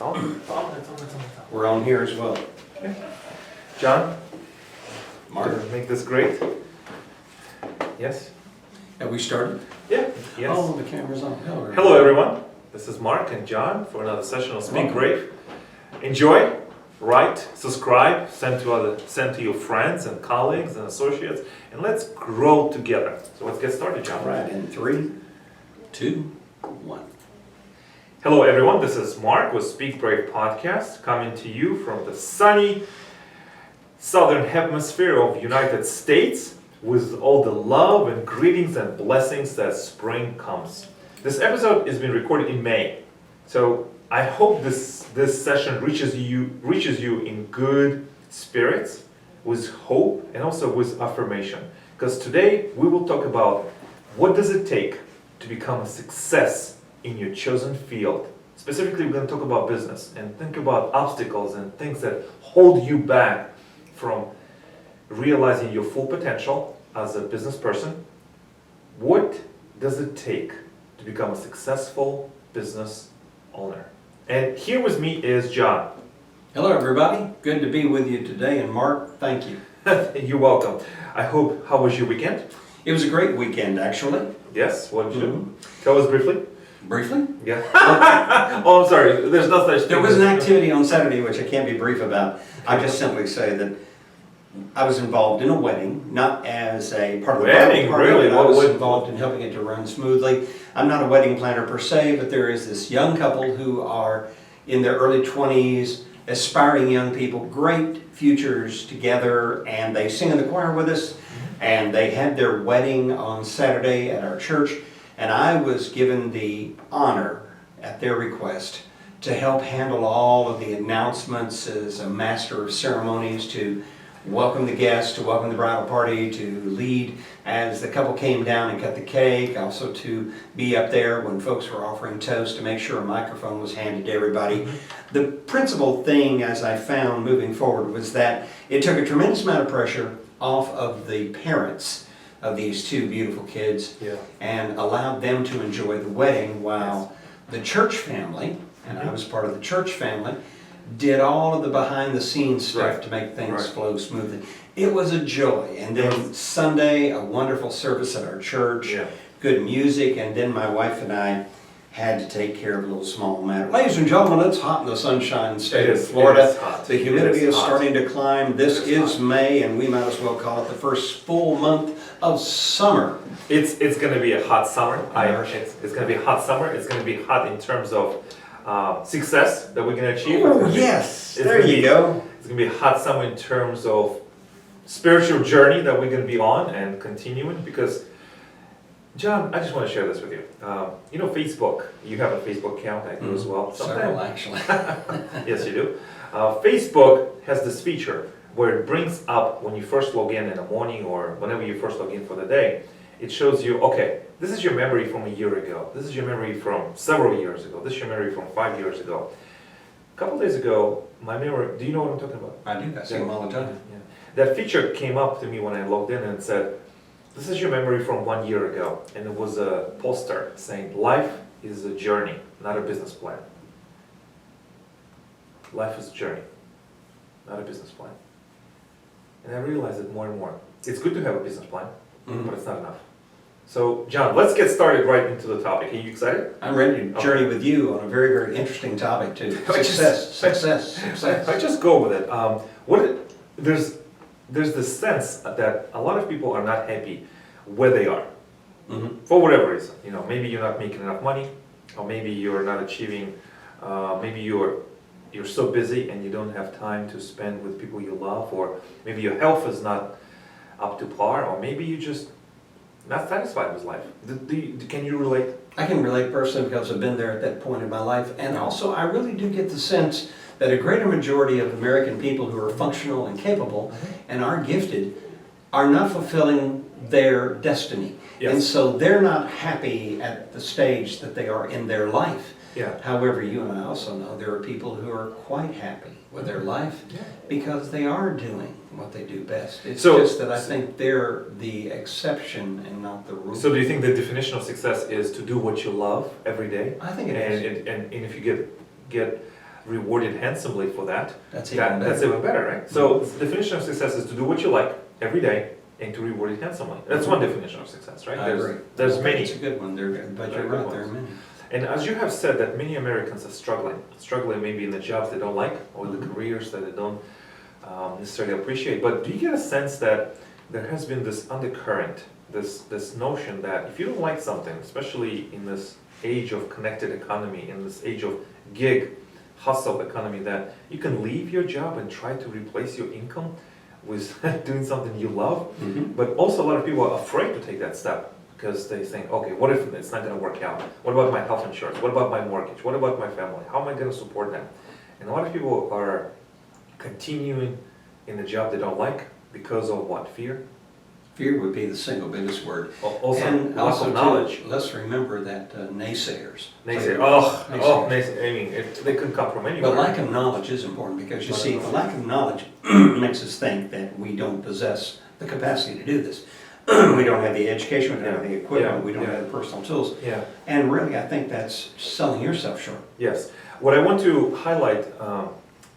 We're on here as well. Okay. John, Mark, make this great. Yes? have we started? Yeah. Yes. Oh, the camera's on. Hello, everyone. This is Mark and John for another session of Speak Brave. Enjoy, write, subscribe, send to your friends and colleagues and associates, and let's grow together. So let's get started, John. All right, in 3, 2, 1. Hello, everyone. This is Mark with Speak Brave Podcast, coming to you from the sunny southern hemisphere of United States with all the love and greetings and blessings that spring comes. This episode is being recorded in May, so I hope this session reaches you in good spirits, with hope and also with affirmation. Because today we will talk about what does it take to become a success in your chosen field. Specifically, we're going to talk about business and think about obstacles and things that hold you back from realizing your full potential as a business person. What does it take to become a successful business owner? And here with me is John. Hello, everybody. Good to be with you today. And Mark, thank you. You're welcome. How was your weekend? It was a great weekend, actually. Yes, what did you do? Tell us briefly. Briefly? Yeah. Oh, I'm sorry. There's no such thing. There was an activity on Saturday which I can't be brief about. I just simply say that I was involved in a wedding, not as a part of the Wedding, party, really? but I was involved in helping it to run smoothly. I'm not a wedding planner per se, but there is this young couple who are in their early 20s, aspiring young people, great futures together, and they sing in the choir with us, and they had their wedding on Saturday at our church, and I was given the honor, at their request, to help handle all of the announcements as a master of ceremonies, to welcome the guests, to welcome the bridal party, to lead as the couple came down and cut the cake, also to be up there when folks were offering toast, to make sure a microphone was handed to everybody. The principal thing, as I found moving forward, was that it took a tremendous amount of pressure off of the parents of these two beautiful kids, and allowed them to enjoy the wedding while the church family, and I was part of the church family, did all of the behind the scenes stuff to make things flow smoothly. It was a joy. And then Sunday, a wonderful service at our church, good music, and then my wife and I had to take care of a little small matter. Ladies and gentlemen, it's hot in the sunshine state of Florida. The humidity is starting to climb. This is May, and we might as well call it the first full month of summer. It's going to be a hot summer. It's going to be a hot summer. It's going to be hot in terms of success that we're going to achieve. Oh, yes. There you go. It's going to be a hot summer in terms of spiritual journey that we're going to be on and continuing, because John, I just want to share this with you. You know Facebook, you have a Facebook account, I do as well. Several, actually. Yes, you do. Facebook has this feature where it brings up when you first log in the morning or whenever you first log in for the day, it shows you, okay, this is your memory from a year ago. This is your memory from several years ago. This is your memory from 5 years ago. A couple days ago, my memory, do you know what I'm talking about? I do, I see them all the time. Yeah. That feature came up to me when I logged in and said, this is your memory from 1 year ago. And it was a poster saying, life is a journey, not a business plan. Life is a journey, not a business plan. And I realized it more and more. It's good to have a business plan, but it's not enough. So, John, let's get started right into the topic. Are you excited? I'm ready to journey with you on a very, very interesting topic too. Success. I just go with it. There's this sense that a lot of people are not happy where they are, for whatever reason. You know, maybe you're not making enough money, or maybe you're not achieving. Maybe you're so busy and you don't have time to spend with people you love, or maybe your health is not up to par, or maybe you just not satisfied with life. Can you relate? I can relate personally because I've been there at that point in my life, and also I really do get the sense that a greater majority of American people who are functional and capable and are gifted are not fulfilling their destiny. And so they're not happy at the stage that they are in their life. However, you and I also know there are people who are quite happy with their life because they are doing what they do best. It's just that I think they're the exception and not the rule. So do you think the definition of success is to do what you love every day? I think it is. And if you get rewarded handsomely for that, That's even better. that's even better, right? So the definition of success is to do what you like every day and to reward it handsomely. That's one definition of success, right? I agree. There's I think many. It's a good one, but you're right, there are many. And as you have said, that many Americans are struggling maybe in the jobs they don't like or the careers that they don't necessarily appreciate. But do you get a sense that there has been this undercurrent, this notion that if you don't like something, especially in this age of connected economy, in this age of gig hustle economy, that you can leave your job and try to replace your income with doing something you love? But also a lot of people are afraid to take that step because they think, okay, what if it's not going to work out? What about my health insurance? What about my mortgage? What about my family? How am I going to support them? And a lot of people are continuing in the job they don't like because of what? Fear? Fear would be the single biggest word. Also, And lack also of knowledge. too, let's remember that naysayers. Naysayers. I mean, they could come from anywhere. But lack of knowledge is important because you see, the lack of knowledge makes us think that we don't possess the capacity to do this. We don't have the education, we don't have the equipment, we don't have the personal tools. Yeah. And really, I think that's selling yourself short. Yes. What I want to highlight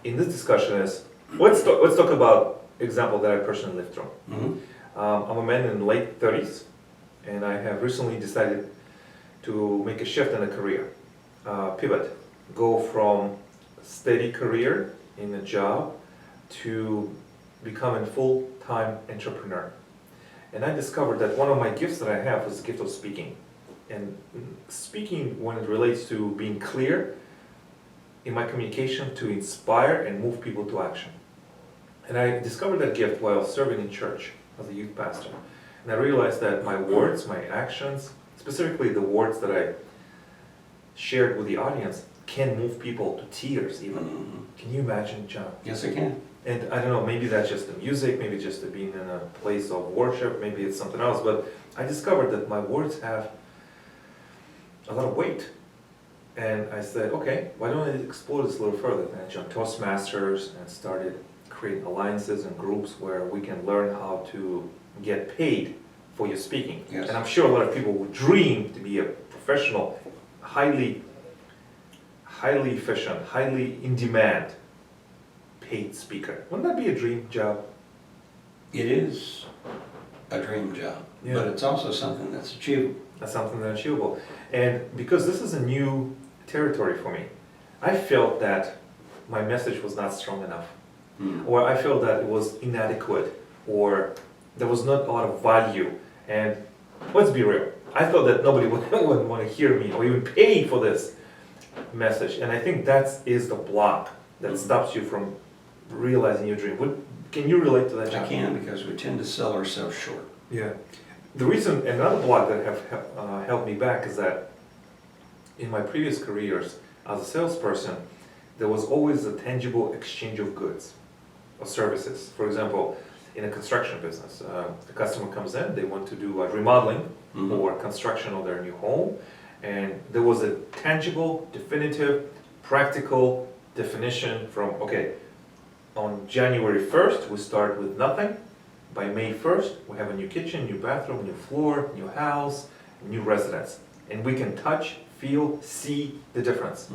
in this discussion is, let's talk about example that I personally lived through. I'm a man in late 30s, and I have recently decided to make a shift in a career, pivot, go from steady career in a job to becoming a full-time entrepreneur. And I discovered that one of my gifts that I have is the gift of speaking. And speaking, when it relates to being clear in my communication, to inspire and move people to action. And I discovered that gift while serving in church as a youth pastor. And I realized that my words, my actions, specifically the words that I shared with the audience, can move people to tears even. Can you imagine, John? Yes, I can. And I don't know, maybe that's just the music, maybe just the being in a place of worship, maybe it's something else, but I discovered that my words have a lot of weight. And I said, okay, why don't I explore this a little further? And I joined Toastmasters and started creating alliances and groups where we can learn how to get paid for your speaking. Yes. And I'm sure a lot of people would dream to be a professional, highly efficient, highly in demand paid speaker. Wouldn't that be a dream job? It is a dream job, Yeah. but it's also something that's achievable. That's something that's achievable. And because this is a new territory for me, I felt that my message was not strong enough. Or I felt that it was inadequate, or there was not a lot of value. And let's be real, I thought that nobody would want to hear me or even pay for this message. And I think that is the block that stops you from realizing your dream. Can you relate to that, John? I can, because we tend to sell ourselves short. Yeah. The reason, another block that have held me back is that in my previous careers as a salesperson, there was always a tangible exchange of goods or services. For example, in a construction business, the customer comes in, they want to do a remodeling or construction of their new home, and there was a tangible, definitive, practical definition from, okay, on January 1st, we start with nothing. By May 1st, we have a new kitchen, new bathroom, new floor, new house, new residence. And we can touch, feel, see the difference.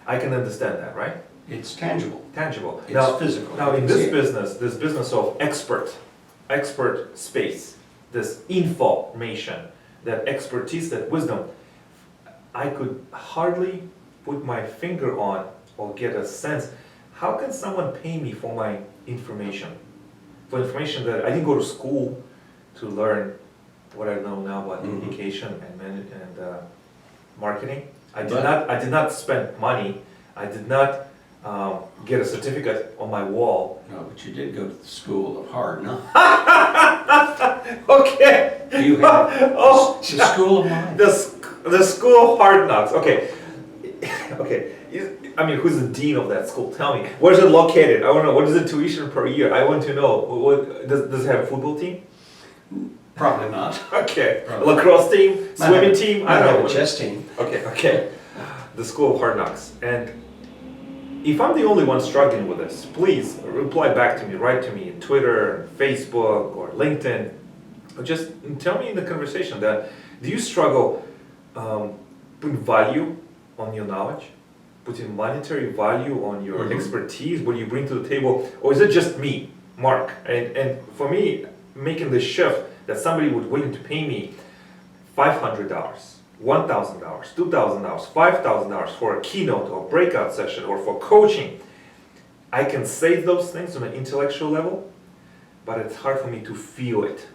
I can understand that, right? It's tangible. Tangible. It's physical. Now in You can see this business of expert space, this information, that expertise, that wisdom, I could hardly put my finger on or get a sense. How can someone pay me for my information? For information that I didn't go to school to learn what I know now about communication and marketing. I did not spend money. I did not get a certificate on my wall. No, but you did go to the school of hard knocks. Okay. You have the school of hard. The school of hard knocks. Okay. Okay. I mean, who's the dean of that school? Tell me. Where is it located? I want to know. What is the tuition per year? I want to know. Does it have a football team? Probably not. Okay. Probably. Lacrosse team? Swimming team? I don't know. A chess team. Okay. The school of hard knocks. And if I'm the only one struggling with this, please reply back to me. Write to me on Twitter, Facebook, or LinkedIn. Or just tell me in the conversation that, do you struggle putting value on your knowledge? putting monetary value on your Mhm. expertise, what you bring to the table, or is it just me, Mark? And for me, making the shift that somebody would willing to pay me $500, $1,000, $2,000, $5,000 for a keynote or breakout session or for coaching, I can say those things on an intellectual level, but it's hard for me to feel it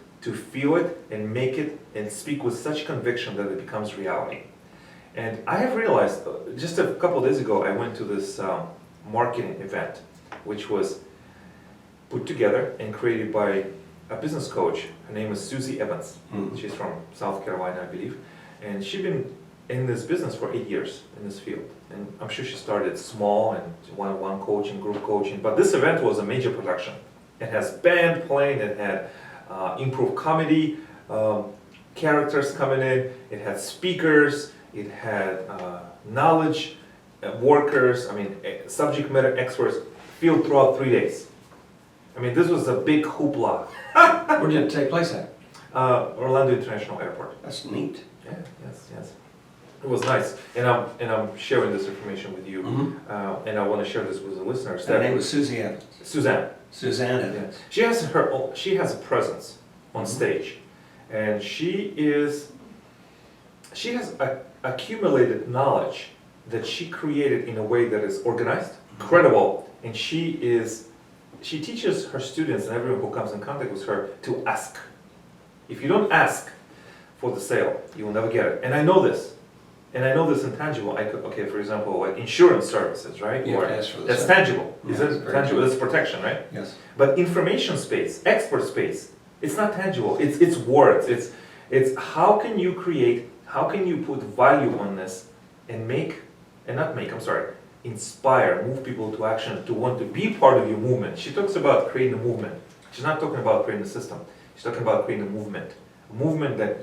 and make it and speak with such conviction that it becomes reality. And I have realized, just a couple of days ago, I went to this marketing event, which was put together and created by a business coach. Her name is Susie Evans. Mhm. She's from South Carolina, I believe. And she's been in this business for 8 years in this field. And I'm sure she started small and one-on-one coaching, group coaching. But this event was a major production. It has band playing, it had improv comedy, characters coming in, it had speakers, it had knowledge workers, subject matter experts, field throughout 3 days. This was a big hoopla. Where did it take place at? Orlando International Airport. That's neat. Yeah, yes. It was nice, and I'm sharing this information with you, Mhm. and I want to share this with the listeners. Her name was Susie Evans. Suzanne. Suzanne Yeah. Evans. She has a presence on Mhm. stage, and she has accumulated knowledge that she created in a way that is organized, credible, and she teaches her students and everyone who comes in contact with her to ask. If you don't ask for the sale, you will never get it. And I know this. And I know this intangible. For example, like insurance services, right? You have to ask for the That's sale. tangible. Yeah, Is it's it very tangible? true. It's protection, right? Yes. But information space, expert space, it's not tangible. It's words. It's how can you put value on this and inspire, move people to action, to want to be part of your movement. She talks about creating a movement. She's not talking about creating a system. She's talking about creating a movement that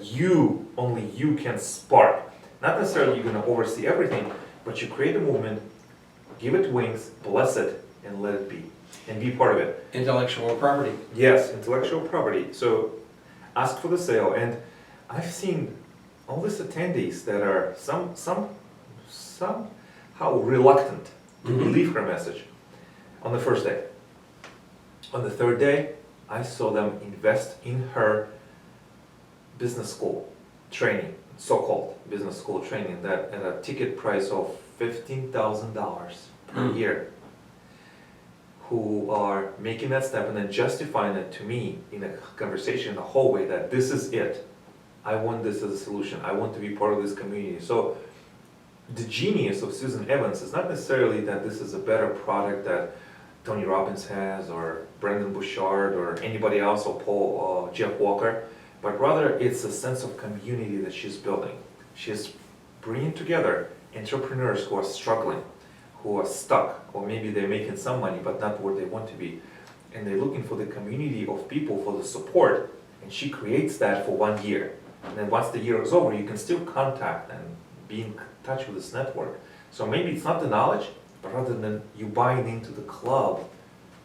only you can spark. Not necessarily you're going to oversee everything, but you create a movement, give it wings, bless it, and let it be, and be part of it. Intellectual property. Yes, intellectual property. So ask for the sale, and I've seen all these attendees that are somehow reluctant to Mhm. believe her message on the first day. On the third day, I saw them invest in her business school training, so-called business school training, that at a ticket price of $15,000 per Mm. year, who are making that step and then justifying it to me in a conversation in the hallway that this is it. I want this as a solution. I want to be part of this community. So the genius of Susan Evans is not necessarily that this is a better product that Tony Robbins has, or Brendon Bouchard, or anybody else, or Jeff Walker, but rather it's a sense of community that she's building. She's bringing together entrepreneurs who are struggling, who are stuck, or maybe they're making some money but not where they want to be, and they're looking for the community of people for the support, and she creates that for 1 year. And then once the year is over, you can still contact and be in touch with this network. So maybe it's not the knowledge, but rather than you buying into the club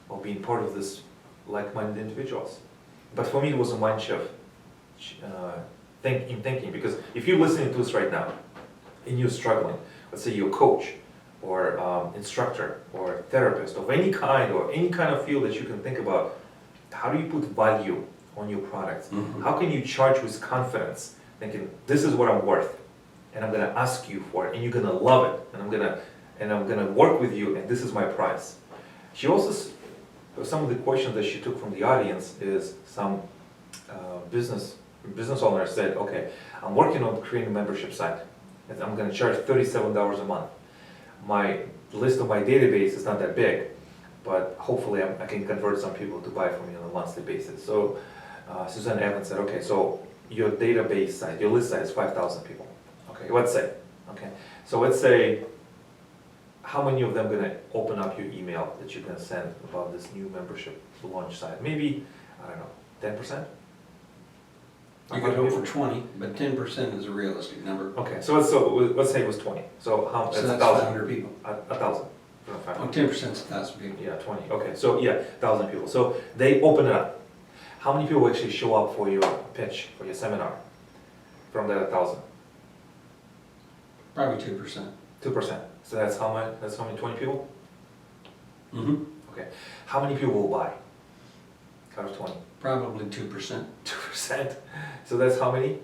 or being part of this like-minded individuals. But for me, it was a mind shift in thinking, because if you're listening to us right now and you're struggling, let's say you're a coach or instructor or therapist of any kind, or any kind of field that you can think about, how do you put value on your products? Mhm. How can you charge with confidence, thinking this is what I'm worth, and I'm gonna ask you for it, and you're gonna love it, and I'm gonna work with you, and this is my price. She also, some of the questions that she took from the audience is some business owner said, okay, I'm working on creating a membership site, and I'm gonna charge $37 a month. My list of my database is not that big, but hopefully I can convert some people to buy from me on a monthly basis. So Suzanne Evans said, okay, so your database site, your list site is 5,000 people. Okay, let's say, so let's say, how many of them are gonna open up your email that you're gonna send about this new membership launch site? Maybe, I don't know, 10%? You could hope for 20, but 10% is a realistic number. Okay, so let's say it was 20. So how? So It's that's 1,000. 500 people. 1,000. Oh, 10% is 1,000 people. Yeah, 20. Okay, so yeah, 1,000 people. So they open it up. How many people actually show up for your pitch, for your seminar, from that 1,000? Probably 2%. 2%. So that's how many? That's how many? 20 people. Mm-hmm. Okay. How many people will buy? Out of 20. Probably 2%. 2%. So that's how many?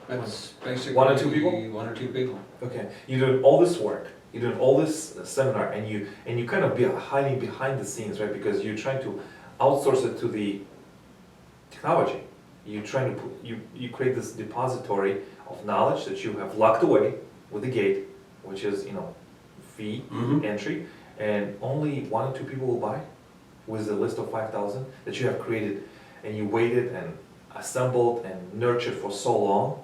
That's basically One or two people? 1 or 2 people. Okay. You're doing all this work. You're doing all this seminar, and you kind of be hiding behind the scenes, right? Because you're trying to outsource it to the technology. You're trying to you create this depository of knowledge that you have locked away with the gate, which is fee entry, and only 1 or 2 people will buy with the list of 5,000 that you have created, and you waited and assembled and nurtured for so long.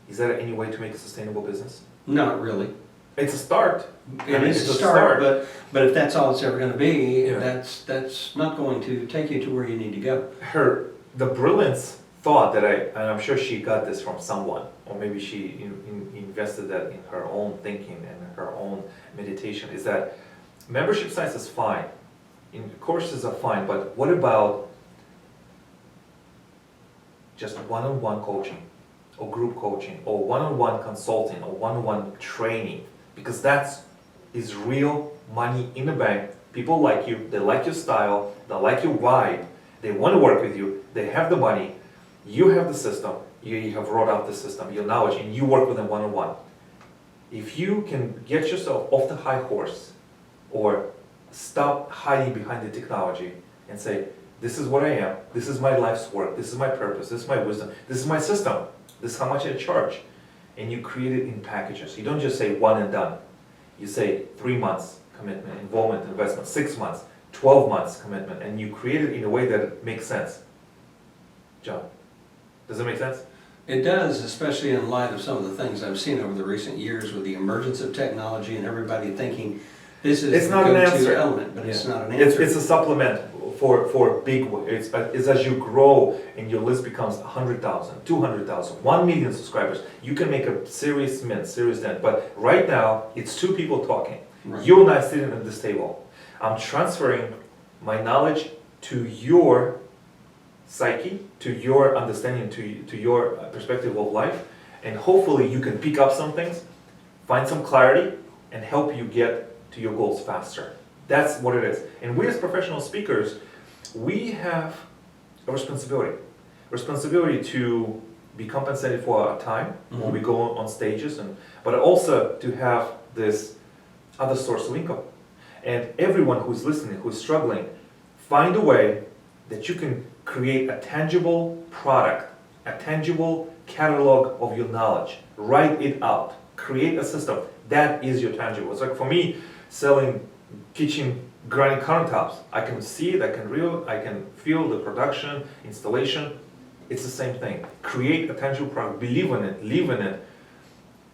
Is there any way to make a sustainable business? Not really. It's a start. It is a start, but if that's all it's ever going to be, Yeah. that's not going to take you to where you need to go. The brilliance thought that and I'm sure she got this from someone, or maybe she invested that in her own thinking and her own meditation, is that membership size is fine, courses are fine, but what about just one-on-one coaching, or group coaching, or one-on-one consulting, or one-on-one training? Because that is real money in the bank. People like you, they like your style, they like your vibe, they want to work with you, they have the money, you have the system, you have wrote out the system, your knowledge, and you work with them one-on-one. If you can get yourself off the high horse, or stop hiding behind the technology and say, this is what I am, this is my life's work, this is my purpose, this is my wisdom, this is my system, this is how much I charge. And you create it in packages. You don't just say one and done. You say 3 months commitment, involvement, investment, 6 months, 12 months commitment, and you create it in a way that makes sense. John, does that make sense? It does, especially in light of some of the things I've seen over the recent years with the emergence of technology and everybody thinking this is It's the not an go-to answer. element, but it's Yeah. not an answer. It's a supplement for big. It's as you grow and your list becomes 100,000, 200,000, 1 million subscribers, you can make a serious dent. But right now, it's 2 people talking. Right. You and I sitting at this table. I'm transferring my knowledge to your psyche, to your understanding, to your perspective of life, and hopefully you can pick up some things, find some clarity, and help you get to your goals faster. That's what it is. And we as professional speakers, we have a responsibility to be compensated for our time when we go on stages, but also to have this other source of income. And everyone who's listening, who's struggling, find a way that you can create a tangible product, a tangible catalog of your knowledge. Write it out. Create a system. That is your tangible. It's like for me, selling kitchen granite countertops. I can see it, I can feel the production, installation. It's the same thing. Create a tangible product, believe in it, live in it,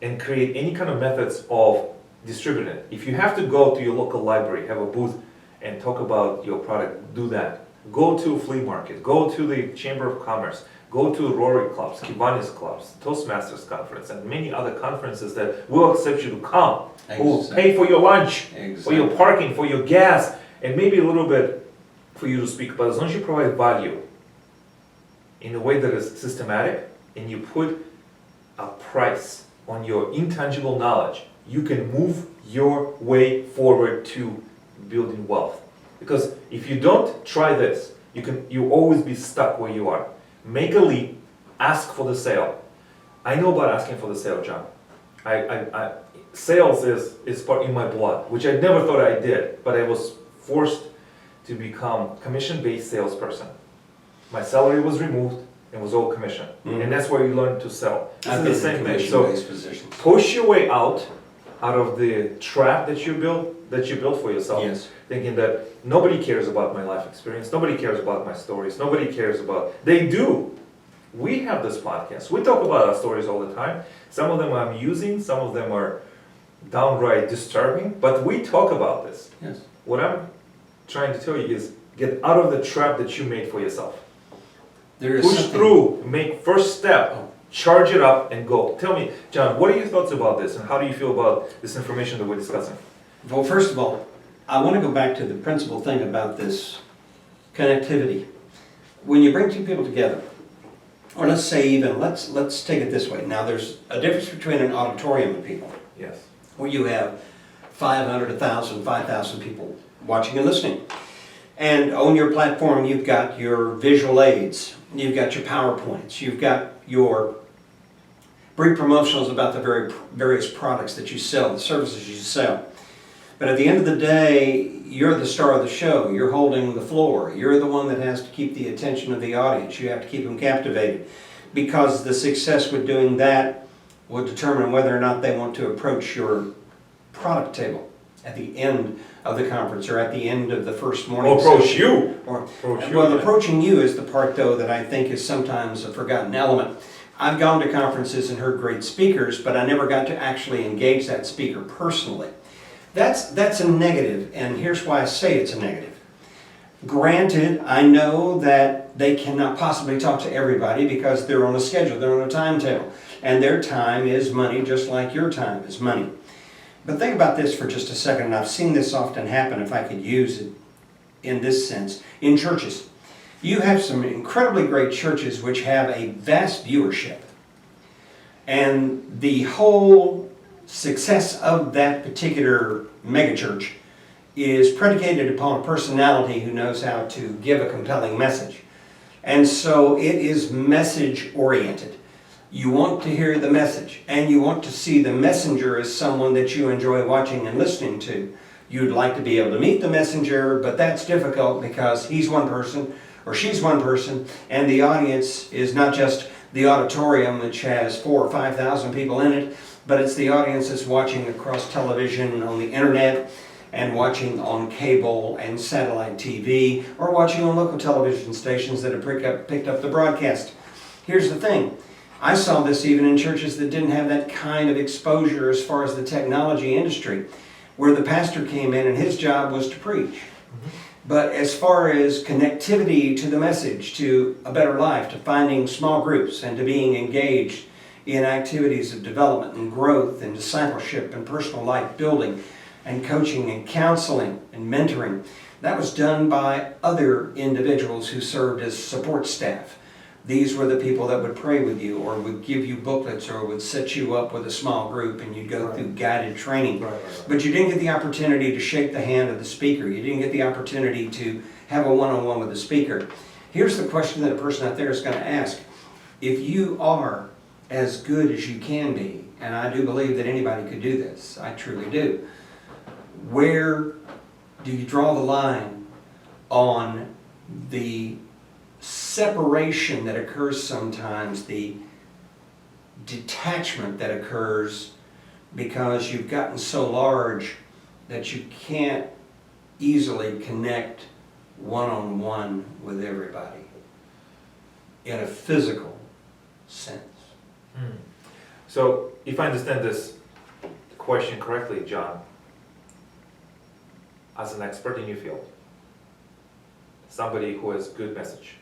and create any kind of methods of distributing it. If you have to go to your local library, have a booth, and talk about your product, do that. Go to a flea market, go to the Chamber of Commerce, go to Rotary clubs, Kiwanis clubs, Toastmasters conference, and many other conferences that will accept you to come. Will pay for your lunch, for your parking, for your gas, and maybe a little bit for you to speak. But as long as you provide value in a way that is systematic, and you put a price on your intangible knowledge, you can move your way forward to building wealth. Because if you don't try this, you always be stuck where you are. Make a leap, ask for the sale. I know about asking for the sale, John. Sales is part in my blood, which I never thought I did, but I was forced to become commission-based salesperson. My salary was removed and was all commission, and that's where you learn to sell. This is the same thing. So push your way out of the trap that you built for yourself. Yes. Thinking that nobody cares about my life experience, nobody cares about my stories, nobody cares about. They do. We have this podcast. We talk about our stories all the time. Some of them I'm using, some of them are downright disturbing, but we talk about this. Yes. What I'm trying to tell you is get out of the trap that you made for yourself. Push through, make first step, charge it up and go. Tell me, John, what are your thoughts about this and how do you feel about this information that we're discussing? Well, first of all, I want to go back to the principal thing about this connectivity. When you bring 2 people together, or let's say even, let's take it this way. Now there's a difference between an auditorium of people Yes. where you have 500, 1,000, 5,000 people watching and listening. And on your platform, you've got your visual aids, you've got your PowerPoints, you've got your brief promotionals about the various products that you sell, the services you sell. But at the end of the day, you're the star of the show. You're holding the floor. You're the one that has to keep the attention of the audience. You have to keep them captivated, because the success with doing that will determine whether or not they want to approach your product table at the end of the conference or at the end of the first morning Approach session. you. Well, approaching you is the part, though, that I think is sometimes a forgotten element. I've gone to conferences and heard great speakers, but I never got to actually engage that speaker personally. That's a negative, and here's why I say it's a negative. Granted, I know that they cannot possibly talk to everybody because they're on a schedule, they're on a timetable, and their time is money just like your time is money. But think about this for just a second, and I've seen this often happen, if I could use it in this sense, in churches. You have some incredibly great churches which have a vast viewership, and the whole success of that particular megachurch is predicated upon a personality who knows how to give a compelling message. And so it is message oriented. You want to hear the message, and you want to see the messenger as someone that you enjoy watching and listening to. You'd like to be able to meet the messenger, but that's difficult because he's one person or she's one person, and the audience is not just the auditorium which has 4,000 or 5,000 people in it, but it's the audience that's watching across television, on the internet, and watching on cable and satellite TV, or watching on local television stations that have picked up the broadcast. Here's the thing. I saw this even in churches that didn't have that kind of exposure as far as the technology industry, where the pastor came in and his job was to preach. But as far as connectivity to the message, to a better life, to finding small groups, and to being engaged in activities of development and growth and discipleship and personal life building and coaching and counseling and mentoring, that was done by other individuals who served as support staff. These were the people that would pray with you, or would give you booklets, or would set you up with a small group, and you'd go through guided training. But you didn't get the opportunity to shake the hand of the speaker. You didn't get the opportunity to have a one-on-one with the speaker. Here's the question that a person out there is going to ask. If you are as good as you can be, and I do believe that anybody could do this, I truly do, where do you draw the line on the separation that occurs sometimes, the detachment that occurs because you've gotten so large that you can't easily connect one-on-one with everybody in a physical sense? So, if I understand this question correctly, John, as an expert in your field, somebody who has good message,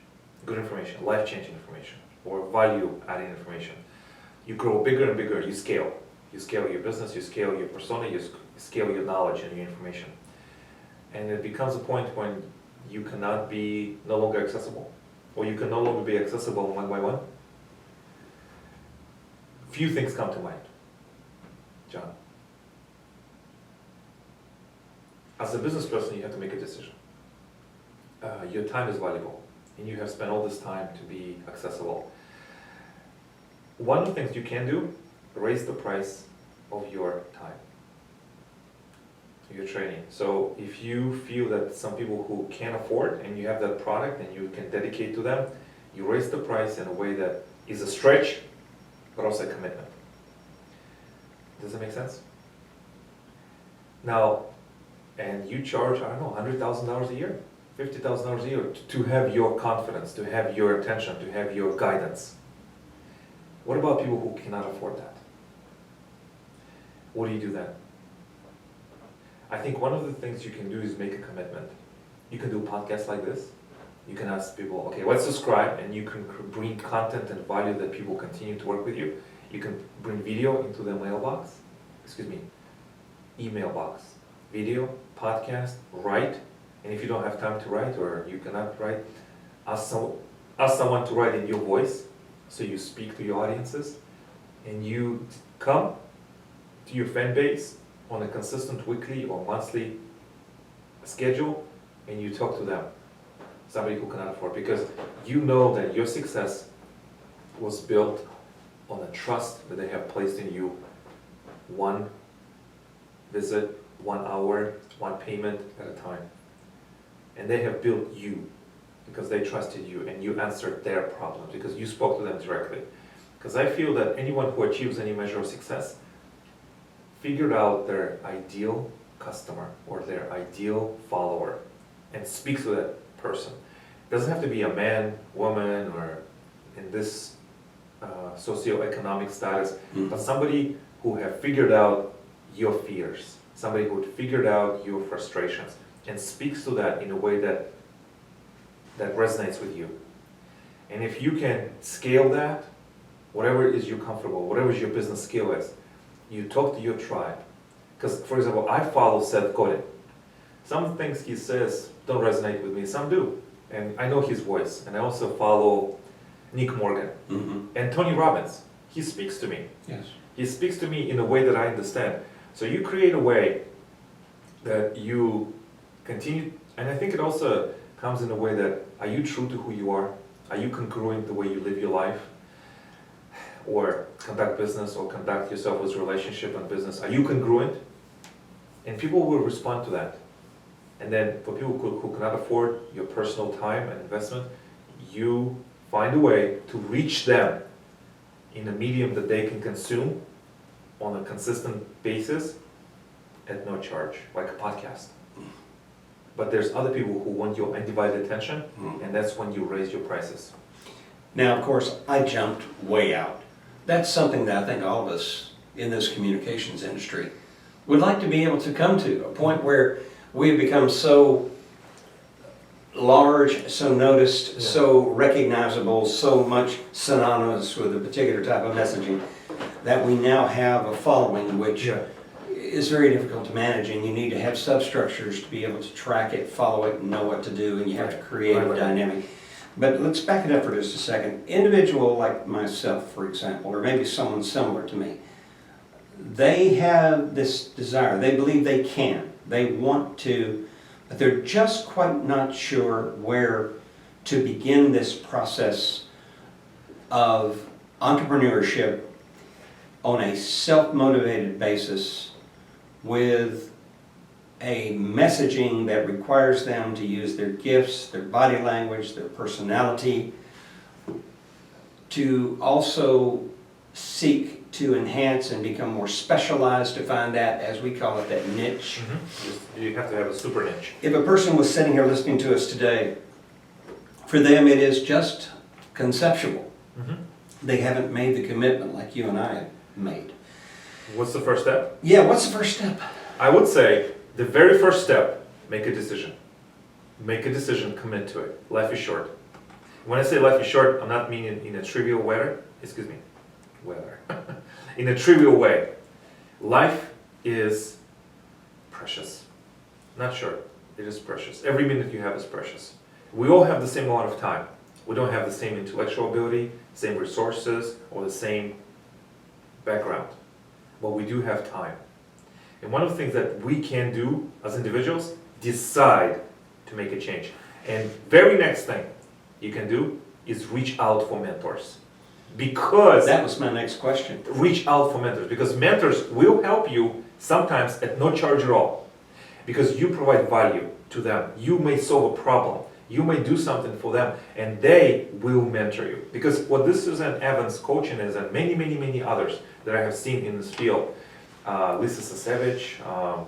good information, life-changing information, or value-adding information, you grow bigger and bigger, you scale. You scale your business, you scale your persona, you scale your knowledge and your information. And it becomes a point when you cannot be no longer accessible, or you can no longer be accessible one by one. Few things come to mind, John. As a business person, you have to make a decision. Your time is valuable, and you have spent all this time to be accessible. One of the things you can do, raise the price of your time, your training. So if you feel that some people who can't afford, and you have that product and you can dedicate to them, you raise the price in a way that is a stretch, but also a commitment. Does that make sense? Now, and you charge, I don't know, $100,000 a year, $50,000 a year to have your confidence, to have your attention, to have your guidance. What about people who cannot afford that? What do you do then? I think one of the things you can do is make a commitment. You can do podcasts like this. You can ask people, okay, let's subscribe, and you can bring content and value that people continue to work with you. You can bring video into the mailbox, email box. Video, podcast, write, and if you don't have time to write or you cannot write, ask someone to write in your voice, so you speak to your audiences, and you come to your fan base on a consistent weekly or monthly schedule, and you talk to them, somebody who cannot afford, because you know that your success was built on the trust that they have placed in you. One visit, 1 hour, one payment at a time. And they have built you because they trusted you and you answered their problems because you spoke to them directly. Because I feel that anyone who achieves any measure of success figured out their ideal customer or their ideal follower and speaks to that person. It doesn't have to be a man, woman, or in this socioeconomic status, but somebody who have figured out your fears, somebody who figured out your frustrations and speaks to that in a way that resonates with you. And if you can scale that, whatever is you comfortable, whatever your business skill is, you talk to your tribe. Because, for example, I follow Seth Godin. Some things he says don't resonate with me, some do. And I know his voice. And I also follow Nick Morgan and Tony Robbins. He speaks to me. Yes. He speaks to me in a way that I understand. So you create a way that you continue, and I think it also comes in a way that, are you true to who you are? Are you congruent the way you live your life? Or conduct business or conduct yourself as relationship and business? Are you congruent? And people will respond to that. And then for people who cannot afford your personal time and investment, you find a way to reach them in a medium that they can consume on a consistent basis at no charge, like a podcast. But there's other people who want your undivided attention, and that's when you raise your prices. Now, of course, I jumped way out. That's something that I think all of us in this communications industry would like to be able to come to, a point where we have become so large, so noticed, so recognizable, so much synonymous with a particular type of messaging, that we now have a following which is very difficult to manage, and you need to have substructures to be able to track it, follow it, and know what to do, and you have to create a dynamic. But let's back it up for just a second. Individual like myself, for example, or maybe someone similar to me, they have this desire, they believe they can, they want to, but they're just quite not sure where to begin this process of entrepreneurship on a self-motivated basis with a messaging that requires them to use their gifts, their body language, their personality, to also seek to enhance and become more specialized, to find that, as we call it, that niche. You have to have a super niche. If a person was sitting here listening to us today, for them it is just conceptual. They haven't made the commitment like you and I have made. What's the first step? Yeah, what's the first step? I would say the very first step, make a decision. Make a decision, commit to it. Life is short. When I say life is short, I'm not meaning in a trivial way. In a trivial way. Life is precious. Not short, it is precious. Every minute you have is precious. We all have the same amount of time. We don't have the same intellectual ability, same resources, or the same background. But we do have time. And one of the things that we can do as individuals, decide to make a change. And very next thing you can do is reach out for mentors. Because that was my next question. Reach out for mentors, because mentors will help you sometimes at no charge at all. Because you provide value to them. You may solve a problem. You may do something for them, and they will mentor you. Because what this Susan Evans coaching is, and many, many, many others that I have seen in this field, Lisa Sasevich,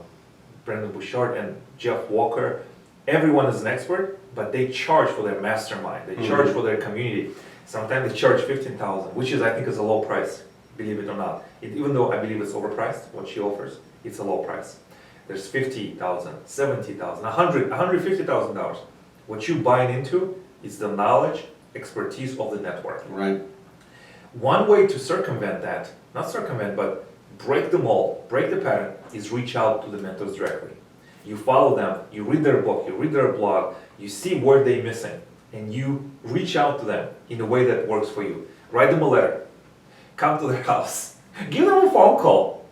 Brandon Bouchard, and Jeff Walker, everyone is an expert, but they charge for their mastermind. They charge for their community. Sometimes they charge $15,000, which is, I think, is a low price, believe it or not. Even though I believe it's overpriced, what she offers, it's a low price. There's $50,000, $70,000, $100,000, $150,000. What you buy into is the knowledge, expertise of the network. Right. One way to circumvent that, not circumvent, but break the mold, break the pattern, is reach out to the mentors directly. You follow them, you read their book, you read their blog, you see where they're missing, and you reach out to them in a way that works for you. Write them a letter, come to their house, give them a phone call,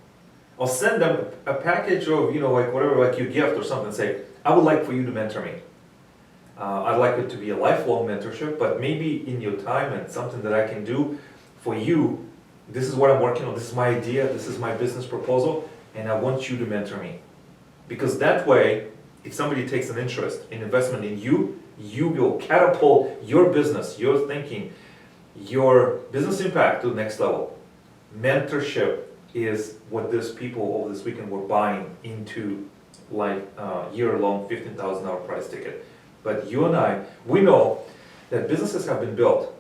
I'll send them a package of, like whatever, like your gift or something, say, I would like for you to mentor me. I'd like it to be a lifelong mentorship, but maybe in your time and something that I can do for you. This is what I'm working on, this is my idea, this is my business proposal, and I want you to mentor me. Because that way, if somebody takes an interest in investment in you, you will catapult your business, your thinking, your business impact to the next level. Mentorship is what these people over this weekend were buying into, like year-long $15,000 price ticket. But you and I, we know that businesses have been built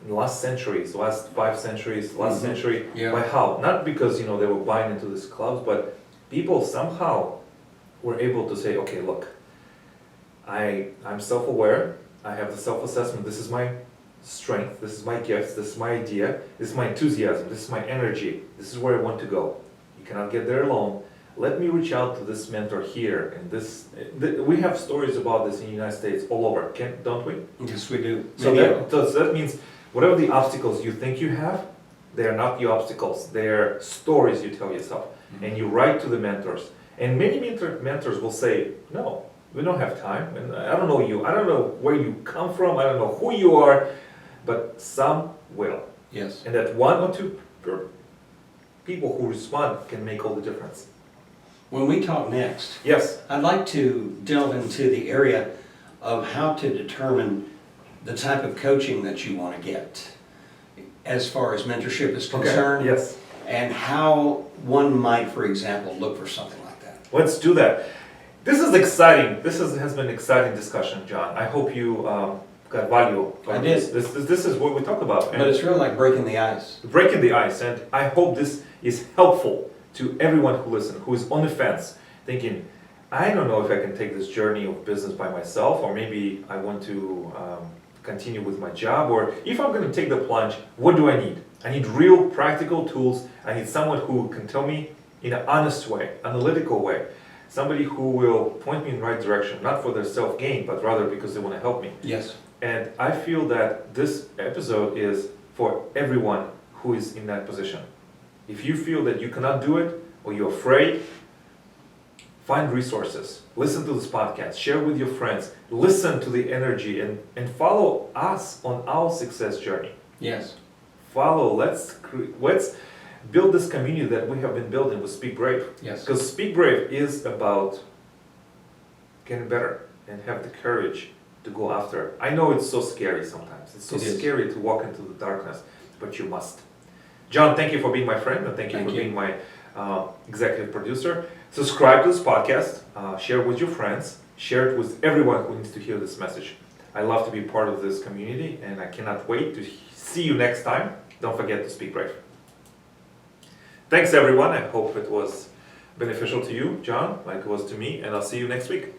in the last centuries, last 5 centuries, last century. Yeah. By how? Not because they were buying into these clubs, but people somehow were able to say, okay, look, I'm self-aware, I have the self-assessment, this is my strength, this is my gifts, this is my idea, this is my enthusiasm, this is my energy, this is where I want to go. You cannot get there alone. Let me reach out to this mentor here. And we have stories about this in the United States all over, don't we? Yes, we do. So that means whatever the obstacles you think you have, they are not the obstacles, they are stories you tell yourself. And you write to the mentors. And many mentors will say, no, we don't have time, and I don't know you, I don't know where you come from, I don't know who you are, but some will. Yes. And that 1 or 2 people who respond can make all the difference. When we talk next, Yes. I'd like to delve into the area of how to determine the type of coaching that you want to get as far as mentorship is concerned. Yes. And how one might, for example, look for something like that. Let's do that. This is exciting. This has been an exciting discussion, John. I hope you got value from I did. This is what we talk about. But it's really like breaking the ice. Breaking the ice, and I hope this is helpful to everyone who listens, who is on the fence, thinking, I don't know if I can take this journey of business by myself, or maybe I want to continue with my job, or if I'm going to take the plunge, what do I need? I need real practical tools. I need someone who can tell me in an honest way, analytical way, somebody who will point me in the right direction, not for their self-gain, but rather because they want to help me. Yes. And I feel that this episode is for everyone who is in that position. If you feel that you cannot do it, or you're afraid, find resources. Listen to this podcast, share with your friends, listen to the energy, and follow us on our success journey. Yes. Follow, let's build this community that we have been building with Speak Brave. Yes. Because Speak Brave is about getting better and have the courage to go after it. I know it's so scary sometimes. It's so scary to walk into the darkness, but you must. John, thank you for being my friend, and thank you for being my executive producer. Subscribe to this podcast, share it with your friends, share it with everyone who needs to hear this message. I love to be part of this community, and I cannot wait to see you next time. Don't forget to speak brave. Thanks everyone, I hope it was beneficial to you, John, like it was to me, and I'll see you next week.